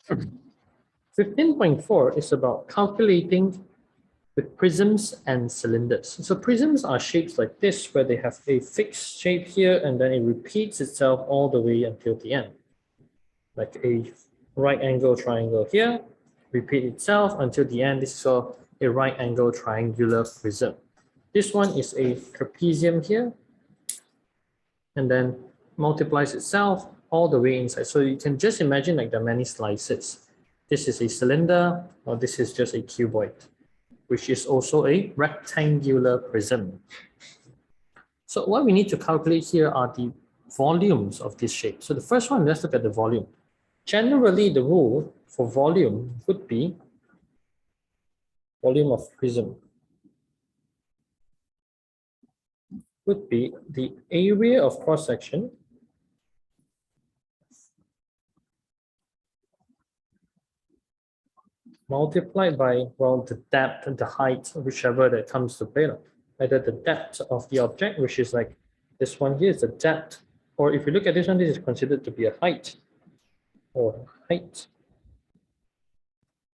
15.4 is about calculating with prisms and cylinders. So prisms are shapes like this, where they have a fixed shape here, and then it repeats itself all the way until the end. Like a right angle triangle here, repeat itself until the end. This is called a right angle triangular prism. This one is a trapezium here, and then multiplies itself all the way inside. So you can just imagine like there are many slices. This is a cylinder, or this is just a cuboid, which is also a rectangular prism. So what we need to calculate here are the volumes of this shape. So the first one, let's look at the volume. Generally, the rule for volume would be volume of prism would be the area of cross-section multiplied by, well, the depth and the height, whichever that comes to play. Either the depth of the object, which is like this one here is the depth, or if you look at this one, this is considered to be a height, or height,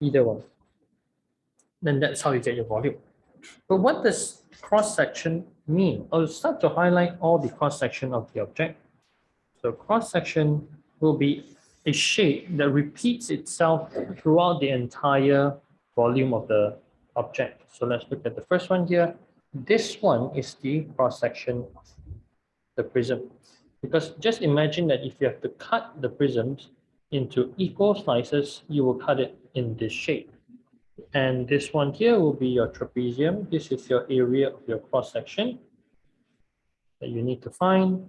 either one. Then that's how you get your volume. But what does cross-section mean? I'll start to highlight all the cross-section of the object. So cross-section will be a shape that repeats itself throughout the entire volume of the object. So let's look at the first one here. This one is the cross-section of the prism. Because just imagine that if you have to cut the prisms into equal slices, you will cut it in this shape. And this one here will be your trapezium. This is your area of your cross-section that you need to find.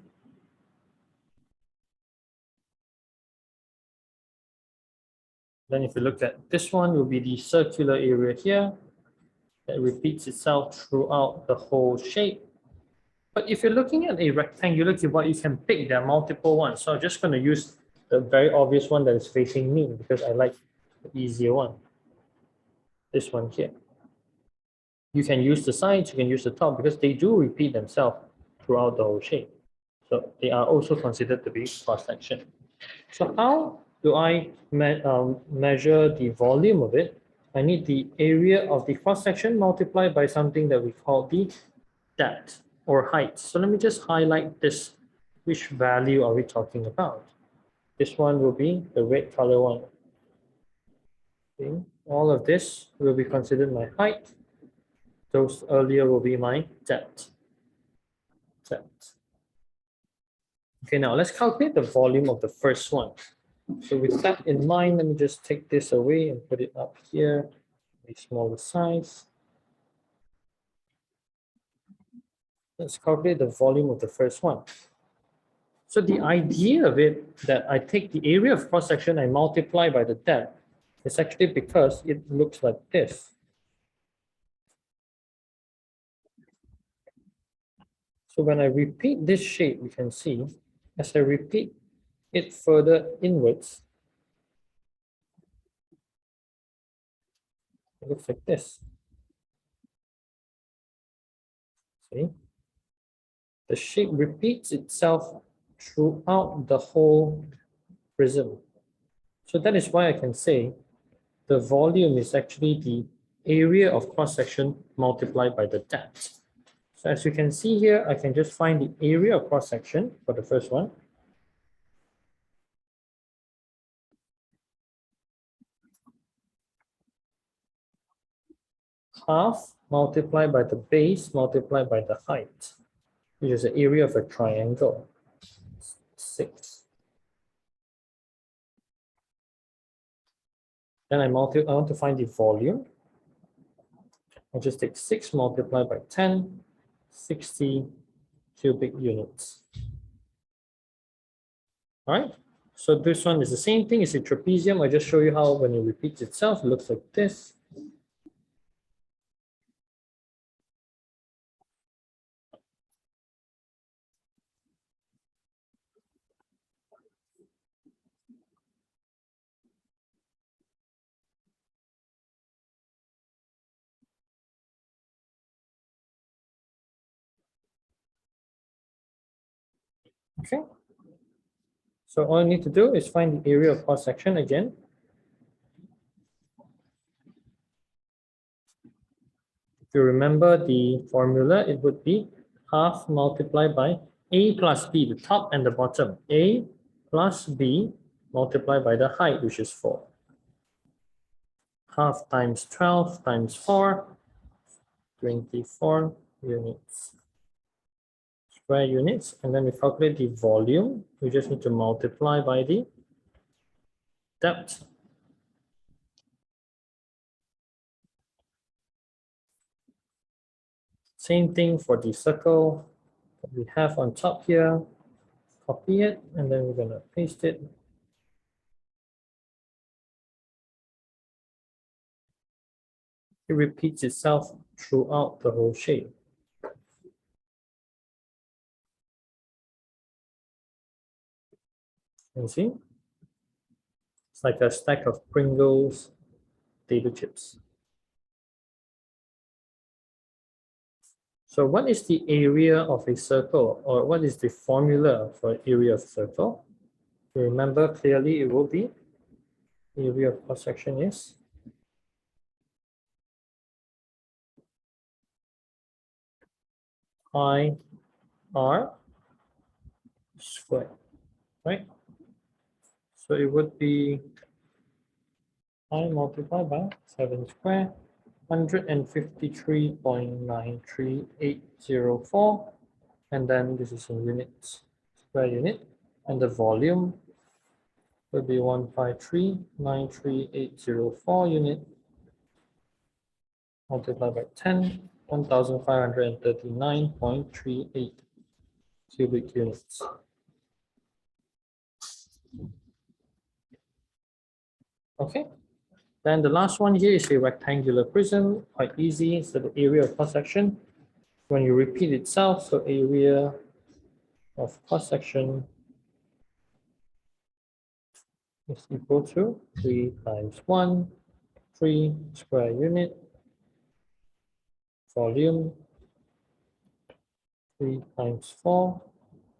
Then if you look at this one, will be the circular area here that repeats itself throughout the whole shape. But if you're looking at a rectangular cuboid, you can pick there are multiple ones. So I'm just going to use the very obvious one that is facing me because I like the easier one. This one here. You can use the sides, you can use the top because they do repeat themselves throughout the whole shape. So they are also considered to be cross-section. So how do I measure the volume of it? I need the area of the cross-section multiplied by something that we call the depth or height. So let me just highlight this. Which value are we talking about? This one will be the red color one. Okay. All of this will be considered my height. Those earlier will be my depth. Okay, now let's calculate the volume of the first one. So with that in mind, let me just take this away and put it up here, a smaller size. Let's calculate the volume of the first one. So the idea of it that I take the area of cross-section and multiply by the depth is actually because it looks like this. So when I repeat this shape, you can see, as I repeat it further inwards, it looks like this. See? The shape repeats itself throughout the whole prism. So that is why I can say the volume is actually the area of cross-section multiplied by the depth. So as you can see here, I can just find the area of cross-section for the first one. Half multiplied by the base multiplied by the height, which is the area of a triangle, 6. Then I want to find the volume. I'll just take 6 multiplied by 10, 60 cubic units. All right, so this one is the same thing as a trapezium. I just show you how when it repeats itself, it looks like this. Okay. So all I need to do is find the area of cross-section again. If you remember the formula, it would be half multiplied by a plus b, the top and the bottom. A plus b multiplied by the height, which is 4. Half times 12 times 4, 24 units. Square units, and then we calculate the volume. We just need to multiply by the depth. Same thing for the circle that we have on top here. Copy it, and then we're going to paste it. It repeats itself throughout the whole shape. You see? It's like a stack of Pringles potato chips. So what is the area of a circle, or what is the formula for area of a circle? Remember clearly it will be area of cross section is pi r squared, right? So it would be pi multiplied by 7 squared, 153.93804, and then this is in units, square unit, and the volume will be 153.93804 unit multiplied by 10, 1539.38 cubic units. Okay, then the last one here is a rectangular prism, quite easy. So the area of cross section, when you repeat itself, so area of cross section is equal to 3 times 1, 3 square unit, volume 3 times 4,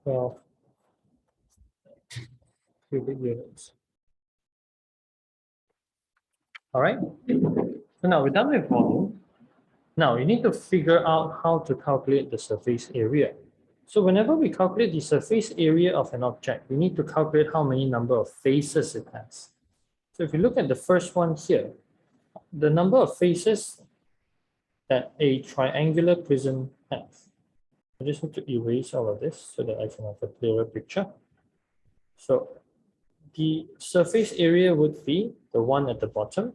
12 cubic units. All right, so now we're done with volume. Now you need to figure out how to calculate the surface area. So whenever we calculate the surface area of an object, we need to calculate how many number of faces it has. So if you look at the first one here, the number of faces that a triangular prism has. I just need to erase all of this so that I can have a clearer picture. So the surface area would be the one at the bottom,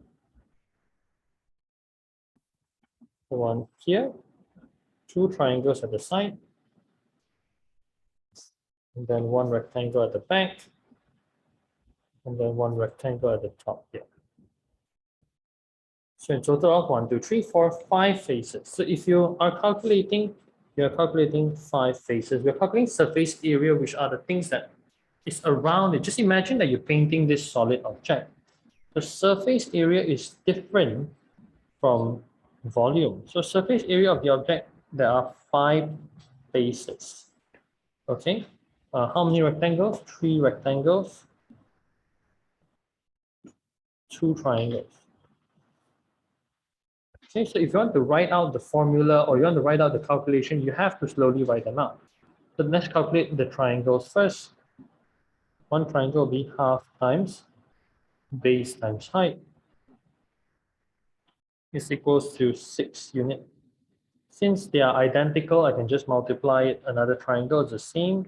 the one here, 2 triangles at the side, and then 1 rectangle at the back, and then 1 rectangle at the top here. So in total of 1, 2, 3, 4, 5 faces. So if you are calculating, you're calculating 5 faces. We're calculating surface area, which are the things that is around it. Just imagine that you're painting this solid object. The surface area is different from volume. So surface area of the object, there are 5 faces. Okay, how many rectangles? 3 rectangles, 2 triangles. Okay, so if you want to write out the formula or you want to write out the calculation, you have to slowly write them out. So let's calculate the triangles first. One triangle will be half times base times height is equals to 6 units. Since they are identical, I can just multiply it. Another triangle is the same.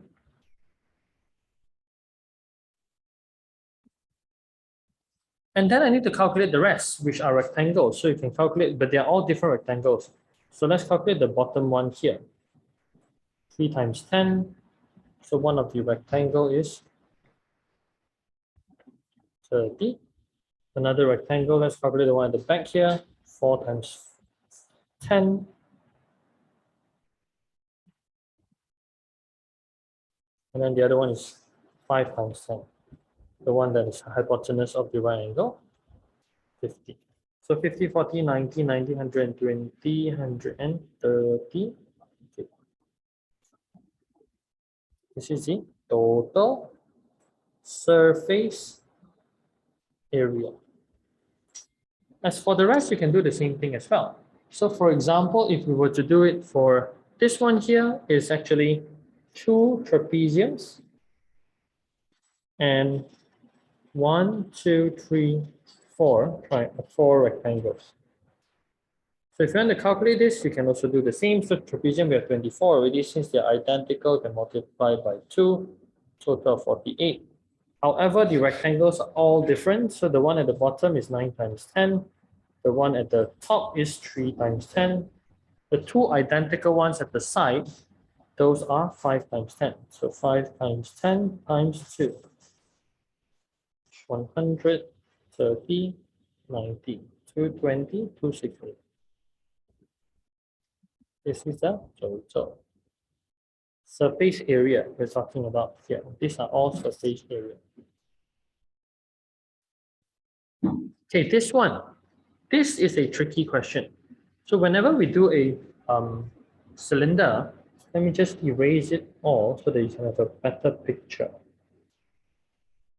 And then I need to calculate the rest, which are rectangles. So you can calculate, but they are all different rectangles. So let's calculate the bottom one here. 3 times 10. So one of the rectangle is 30. Another rectangle, let's calculate the one at the back here. 4 times 10. And then the other one is 5 times 10. The one that is hypotenuse of the right angle, 50. So 50, 40, 90, 90, 120, 130. Okay. This is the total surface area. As for the rest, you can do the same thing as well. So for example, if we were to do it for this one here, is actually 2 trapeziums and 1, 2, 3, 4, right, 4 rectangles. So if you want to calculate this, you can also do the same. So trapezium, we have 24 already. Since they're identical, you can multiply by 2, total of 48. However, the rectangles are all different. So the one at the bottom is 9 times 10. The one at the top is 3 times 10. The 2 identical ones at the side, those are 5 times 10. So 5 times 10 times 2. 100, 30, 90, 220, 260. This is the total surface area we're talking about here. These are all surface area. Okay, this one. This is a tricky question. So whenever we do a cylinder, let me just erase it all so that you can have a better picture.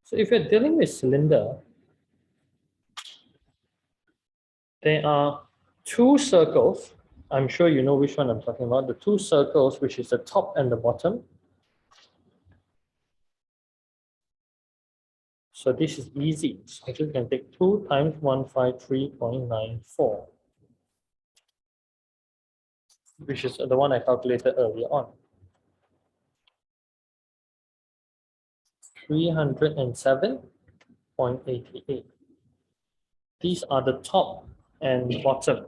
So if you're dealing with cylinder, there are 2 circles. I'm sure you know which one I'm talking about. The 2 circles, which is the top and the bottom. So this is easy. So I just can take 2 times 153.94, which is the one I calculated earlier on. 307.88. These are the top and bottom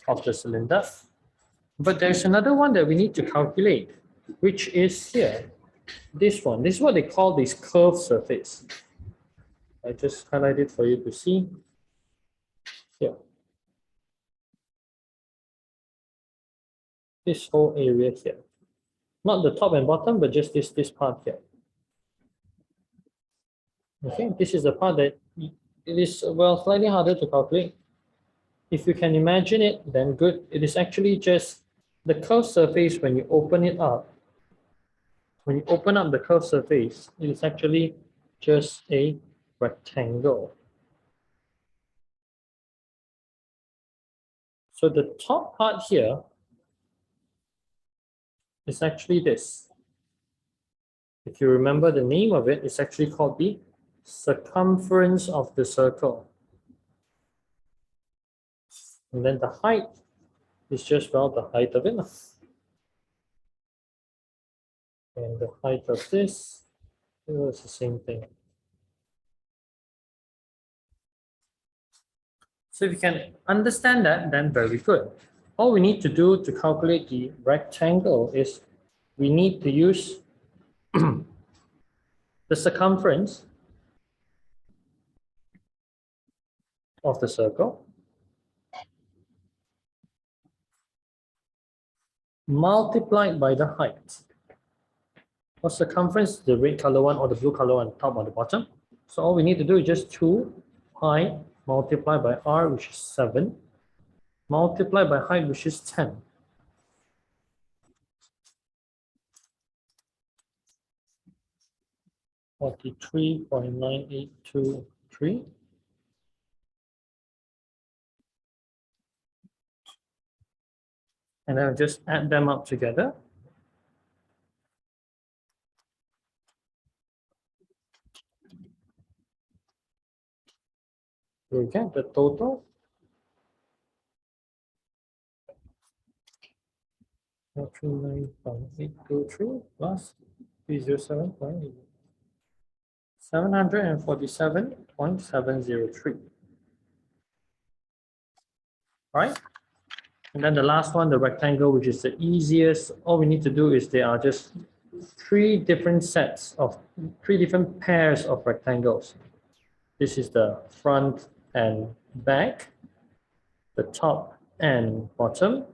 of the cylinder. But there's another one that we need to calculate, which is here. This one. This is what they call this curved surface. I just highlighted it for you to see. Here. This whole area here. Not the top and bottom, but just this part here. Okay, this is the part that it is, well, slightly harder to calculate. If you can imagine it, then good. It is actually just the curved surface when you open it up. When you open up the curved surface, it is actually just a rectangle. So the top part here is actually this. If you remember the name of it, it's actually called the circumference of the circle. And then the height is just, well, the height of it. And the height of this, it was the same thing. So if you can understand that, then very good. All we need to do to calculate the rectangle is we need to use the circumference of the circle multiplied by the height. Or circumference, the red color one or the blue color one, top or the bottom. So all we need to do is just 2 pi multiplied by r, which is 7, multiplied by height, which is 10. (43.9823). And I'll just add them up together. We get the total. 439.823 plus 307.8. 747.703. Right? And then the last one, the rectangle, which is the easiest. All we need to do is there are just 3 different pairs of rectangles. This is the front and back, the top and bottom,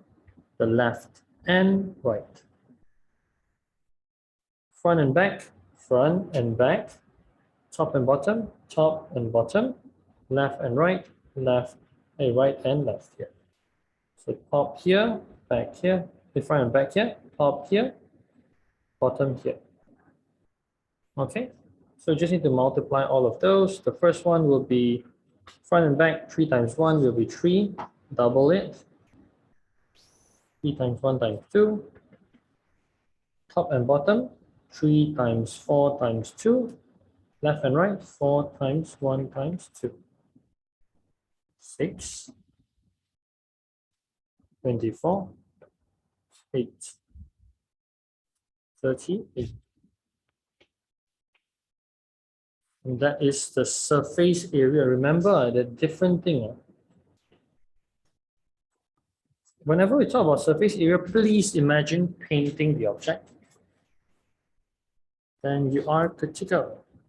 the left and right. Front and back, top and bottom, left and right, right and left here. So top here, back here, the front and back here, top here, bottom here. Okay, so just need to multiply all of those. The first one will be front and back, 3 times 1 will be 3, double it. 3 times 1 times 2. Top and bottom, 3 times 4 times 2. Left and right, 4 times 1 times 2. 6, 24, 8, 38. And that is the surface area. Remember the different thing. Whenever we talk about surface area, please imagine painting the object. Then you are good to go.